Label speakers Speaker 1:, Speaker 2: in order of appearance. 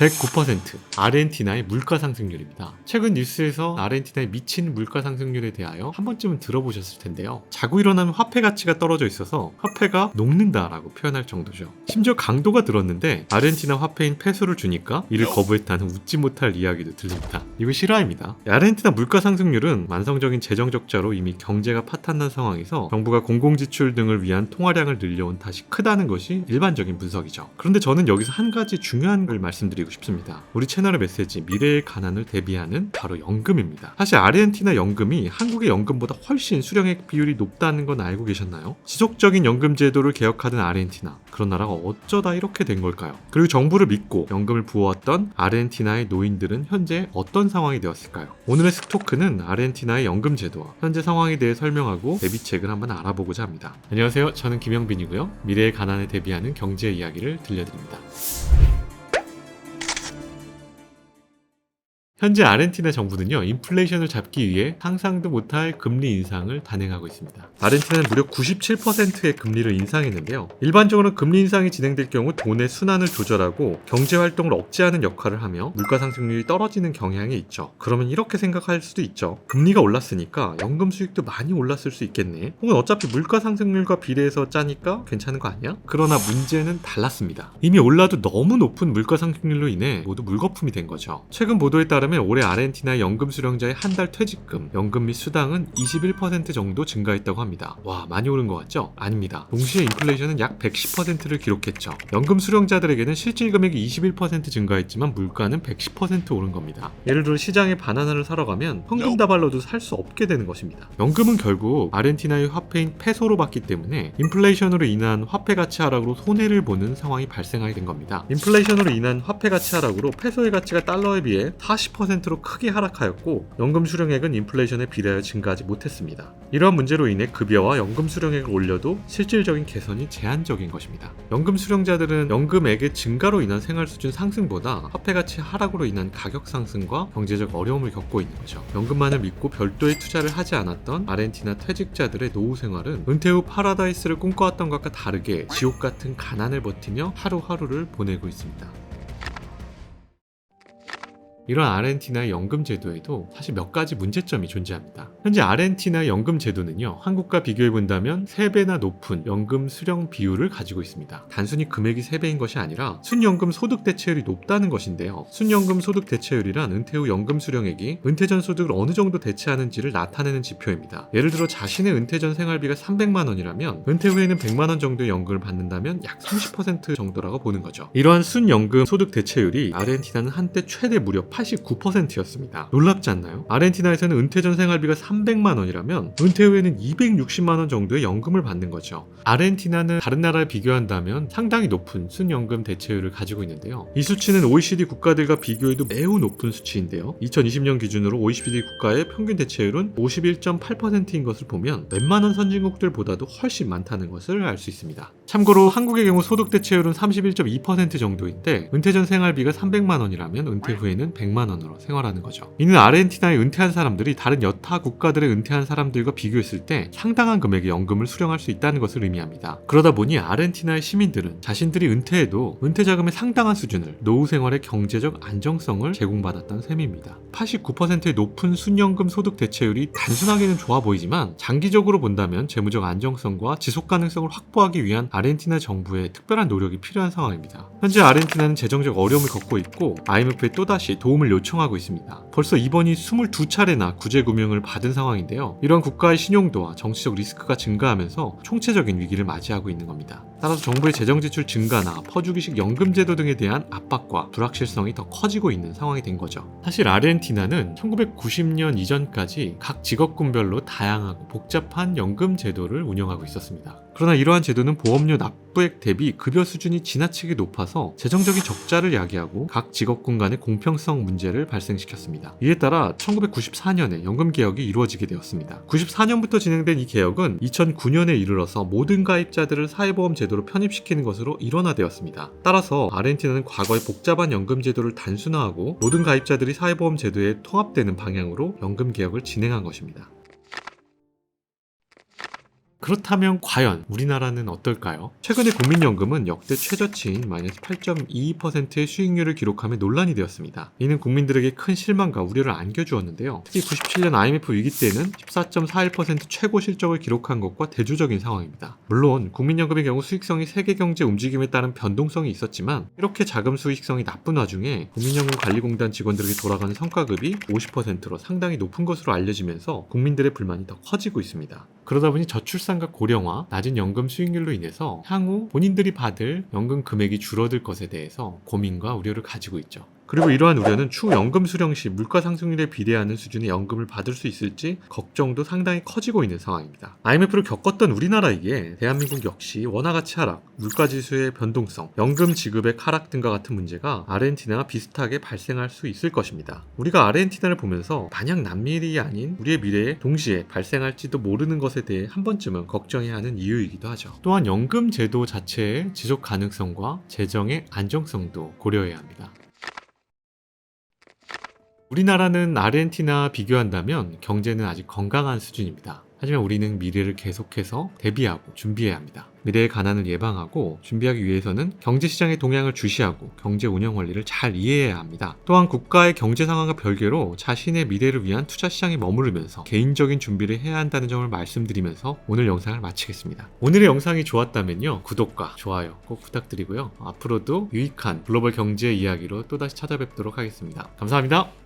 Speaker 1: 109% 아르헨티나의 물가 상승률입니다. 최근 뉴스에서 아르헨티나의 미친 물가 상승률에 대하여 한 번쯤은 들어보셨을 텐데요. 자고 일어나면 화폐 가치가 떨어져 있어서 화폐가 녹는다라고 표현할 정도죠. 심지어 강도가 들었는데 아르헨티나 화폐인 페소를 주니까 이를 거부했다는 웃지 못할 이야기도 들립니다. 이거 실화입니다. 아르헨티나 물가 상승률은 만성적인 재정 적자로 이미 경제가 파탄난 상황에서 정부가 공공지출 등을 위한 통화량을 늘려온 탓이 크다는 것이 일반적인 분석이죠. 그런데 저는 여기서 한 가지 중요한 걸 말씀드리고 싶습니다. 우리 채널의 메시지 미래의 가난을 대비하는 바로 연금입니다. 사실 아르헨티나 연금이 한국의 연금보다 훨씬 수령액 비율이 높다는 건 알고 계셨나요? 지속적인 연금 제도를 개혁하던 아르헨티나, 그런 나라가 어쩌다 이렇게 된 걸까요? 그리고 정부를 믿고 연금을 부어왔던 아르헨티나의 노인들은 현재 어떤 상황이 되었을까요? 오늘의 스토크는 아르헨티나의 연금 제도와 현재 상황에 대해 설명하고 대비책을 한번 알아보고자 합니다. 안녕하세요. 저는 김영빈이고요. 미래의 가난에 대비하는 경제 이야기를 들려드립니다. 현재 아르헨티나 정부는요, 인플레이션을 잡기 위해 상상도 못할 금리 인상을 단행하고 있습니다. 아르헨티나는 무려 97%의 금리를 인상했는데요. 일반적으로 금리 인상이 진행될 경우 돈의 순환을 조절하고 경제 활동을 억제하는 역할을 하며 물가 상승률이 떨어지는 경향이 있죠. 그러면 이렇게 생각할 수도 있죠. 금리가 올랐으니까 연금 수익도 많이 올랐을 수 있겠네. 혹은 어차피 물가 상승률과 비례해서 짜니까 괜찮은 거 아니야? 그러나 문제는 달랐습니다. 이미 올라도 너무 높은 물가 상승률로 인해 모두 물거품이 된 거죠. 최근 보도에 따르면 올해 아르헨티나 연금 수령자의 한 달 퇴직금, 연금 및 수당은 21% 정도 증가했다고 합니다. 와, 많이 오른 것 같죠? 아닙니다. 동시에 인플레이션은 약 110%를 기록했죠. 연금 수령자들에게는 실질 금액이 21% 증가했지만 물가는 110% 오른 겁니다. 예를 들어 시장에 바나나를 사러 가면 현금 다발로도 살 수 없게 되는 것입니다. 연금은 결국 아르헨티나의 화폐인 페소로 받기 때문에 인플레이션으로 인한 화폐 가치 하락으로 손해를 보는 상황이 발생하게 된 겁니다. 인플레이션으로 인한 화폐 가치 하락으로 페소의 가치가 달러에 비해 40%로 크게 하락하였고 연금 수령액은 인플레이션에 비례하여 증가하지 못했습니다. 이러한 문제로 인해 급여와 연금 수령액을 올려도 실질적인 개선이 제한적인 것입니다. 연금 수령자들은 연금액의 증가로 인한 생활 수준 상승보다 화폐 가치 하락으로 인한 가격 상승과 경제적 어려움을 겪고 있는 거죠. 연금만을 믿고 별도의 투자를 하지 않았던 아르헨티나 퇴직자들의 노후 생활은 은퇴 후 파라다이스를 꿈꿔왔던 것과 다르게 지옥 같은 가난을 버티며 하루하루를 보내고 있습니다. 이런 아르헨티나의 연금 제도에도 사실 몇 가지 문제점이 존재합니다. 현재 아르헨티나의 연금 제도는요, 한국과 비교해 본다면 3배나 높은 연금 수령 비율을 가지고 있습니다. 단순히 금액이 3배인 것이 아니라 순연금 소득 대체율이 높다는 것인데요. 순연금 소득 대체율이란 은퇴 후 연금 수령액이 은퇴 전 소득을 어느 정도 대체하는지를 나타내는 지표입니다. 예를 들어 자신의 은퇴 전 생활비가 300만 원이라면 은퇴 후에는 100만 원 정도의 연금을 받는다면 약 30% 정도라고 보는 거죠. 이러한 순연금 소득 대체율이 아르헨티나는 한때 최대 무려 89%였습니다. 놀랍지 않나요? 아르헨티나에서는 은퇴 전 생활비가 300만 원이라면 은퇴 후에는 260만 원 정도의 연금을 받는 거죠. 아르헨티나는 다른 나라에 비교한다면 상당히 높은 순연금 대체율을 가지고 있는데요. 이 수치는 OECD 국가들과 비교해도 매우 높은 수치인데요. 2020년 기준으로 OECD 국가의 평균 대체율은 51.8%인 것을 보면 웬만한 선진국들보다도 훨씬 많다는 것을 알 수 있습니다. 참고로 한국의 경우 소득 대체율은 31.2% 정도인데 은퇴 전 생활비가 300만 원이라면 은퇴 후에는 100만 원으로 생활하는 거죠. 이는 아르헨티나에 은퇴한 사람들이 다른 여타 국가들의 은퇴한 사람들과 비교했을 때 상당한 금액의 연금을 수령할 수 있다는 것을 의미합니다. 그러다 보니 아르헨티나의 시민들은 자신들이 은퇴해도 은퇴 자금의 상당한 수준을 노후 생활의 경제적 안정성을 제공받았던 셈입니다. 89%의 높은 순연금 소득 대체율이 단순하게는 좋아 보이지만 장기적으로 본다면 재무적 안정성과 지속 가능성을 확보하기 위한 아르헨티나 정부의 특별한 노력이 필요한 상황입니다. 현재 아르헨티나는 재정적 어려움을 겪고 있고 IMF에 또다시 도움을 요청하고 있습니다. 벌써 이번이 22차례나 구제금융을 받은 상황인데요. 이런 국가의 신용도와 정치적 리스크가 증가하면서 총체적인 위기를 맞이하고 있는 겁니다. 따라서 정부의 재정지출 증가나 퍼주기식 연금제도 등에 대한 압박과 불확실성이 더 커지고 있는 상황이 된 거죠. 사실 아르헨티나는 1990년 이전까지 각 직업군별로 다양하고 복잡한 연금 제도를 운영하고 있었습니다. 그러나 이러한 제도는 보험료 납부액 대비 급여 수준이 지나치게 높아서 재정적인 적자를 야기하고 각 직업군 간의 공평성 문제를 발생시켰습니다. 이에 따라 1994년에 연금 개혁이 이루어지게 되었습니다. 94년부터 진행된 이 개혁은 2009년에 이르러서 모든 가입자들을 사회보험 제도로 편입시키는 것으로 일원화되었습니다. 따라서 아르헨티나는 과거의 복잡한 연금 제도를 단순화하고 모든 가입자들이 사회보험 제도에 통합되는 방향으로 연금 개혁을 진행한 것입니다. 그렇다면 과연 우리나라는 어떨까요? 최근에 국민연금은 역대 최저치인 마이너스 8.22%의 수익률을 기록하며 논란이 되었습니다. 이는 국민들에게 큰 실망과 우려를 안겨주었는데요. 특히 97년 IMF 위기 때는 14.41% 최고 실적을 기록한 것과 대조적인 상황입니다. 물론 국민연금의 경우 수익성이 세계 경제 움직임에 따른 변동성이 있었지만 이렇게 자금 수익성이 나쁜 와중에 국민연금관리공단 직원들에게 돌아가는 성과급이 50%로 상당히 높은 것으로 알려지면서 국민들의 불만이 더 커지고 있습니다. 그러다 보니 저출산과 고령화, 낮은 연금 수익률로 인해서 향후 본인들이 받을 연금 금액이 줄어들 것에 대해서 고민과 우려를 가지고 있죠. 그리고 이러한 우려는 추후 연금 수령 시 물가 상승률에 비례하는 수준의 연금을 받을 수 있을지 걱정도 상당히 커지고 있는 상황입니다. IMF를 겪었던 우리나라이기에 대한민국 역시 원화 가치 하락, 물가 지수의 변동성, 연금 지급의 하락 등과 같은 문제가 아르헨티나와 비슷하게 발생할 수 있을 것입니다. 우리가 아르헨티나를 보면서 마냥 남일이 아닌 우리의 미래에 동시에 발생할지도 모르는 것에 대해 한 번쯤은 걱정해야 하는 이유이기도 하죠. 또한 연금 제도 자체의 지속 가능성과 재정의 안정성도 고려해야 합니다. 우리나라는 아르헨티나와 비교한다면 경제는 아직 건강한 수준입니다. 하지만 우리는 미래를 계속해서 대비하고 준비해야 합니다. 미래의 가난을 예방하고 준비하기 위해서는 경제시장의 동향을 주시하고 경제 운영 원리를 잘 이해해야 합니다. 또한 국가의 경제 상황과 별개로 자신의 미래를 위한 투자 시장에 머무르면서 개인적인 준비를 해야 한다는 점을 말씀드리면서 오늘 영상을 마치겠습니다. 오늘의 영상이 좋았다면요, 구독과 좋아요 꼭 부탁드리고요. 앞으로도 유익한 글로벌 경제 이야기로 또다시 찾아뵙도록 하겠습니다. 감사합니다.